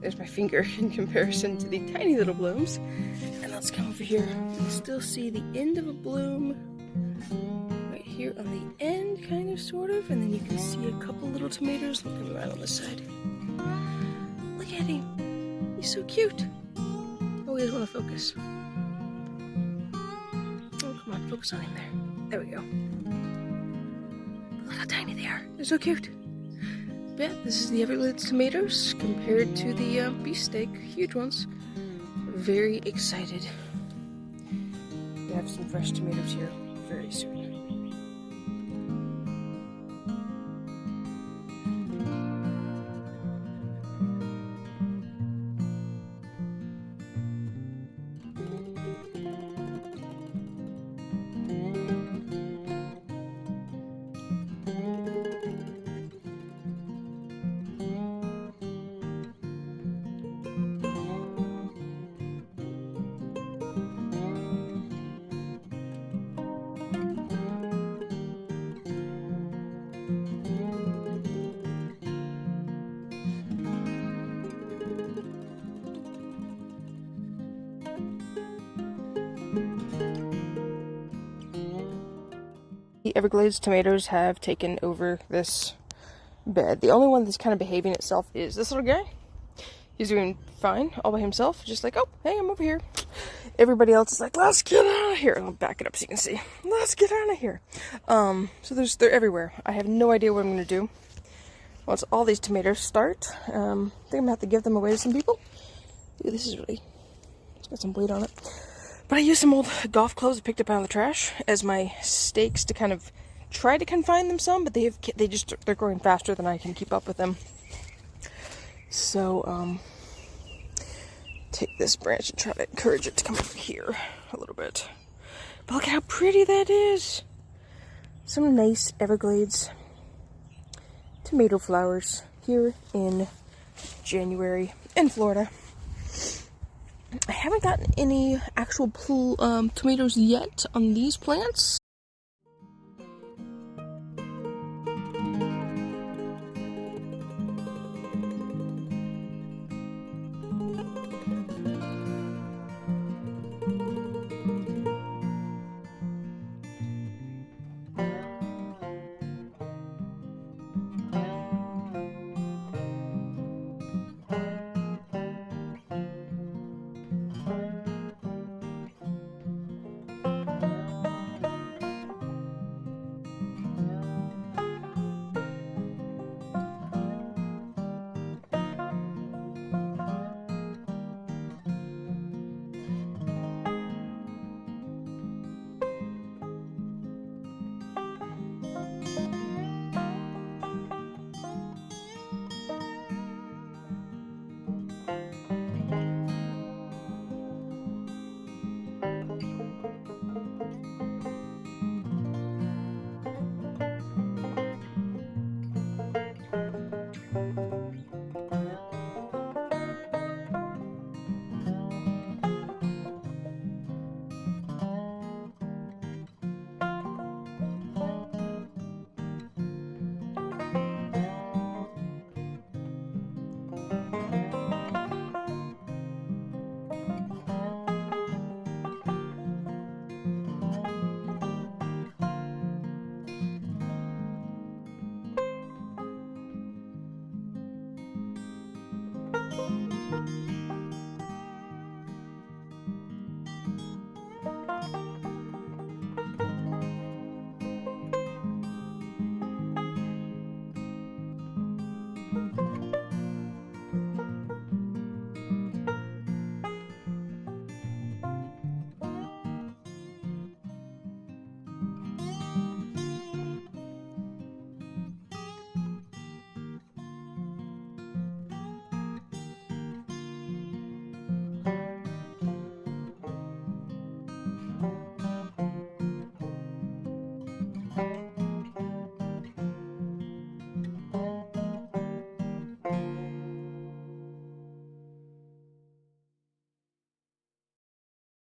there's my finger in comparison to the tiny little blooms. And let's come over here. You'll still see the end of a bloom right here on the end, kind of, sort of. And then you can see a couple little tomatoes looking right on this side. Look at him. He's so cute. Oh, he doesn't want to focus. Oh, come on, focus on him there. There we go. Look how tiny they are. They're so cute. But yeah, this is the Everglades tomatoes compared to the beefsteak, huge ones. Very excited to have some fresh tomatoes here very soon. The Everglades tomatoes have taken over this bed. The only one that's kind of behaving itself is this little guy. He's doing fine all by himself, just like, oh, hey, I'm over here. Everybody else is like, let's get out of here. I'll back it up so you can see. Let's get out of here. So they're everywhere. I have no idea what I'm going to do once all these tomatoes start. I think I'm going to have to give them away to some people. Ooh, this is really, it's got some weight on it. But I used some old golf clubs I picked up out of the trash as my stakes to kind of try to confine them some, but they're growing faster than I can keep up with them. So, take this branch and try to encourage it to come over here a little bit. But look at how pretty that is. Some nice Everglades tomato flowers here in January in Florida. I haven't gotten any actual tomatoes yet on these plants.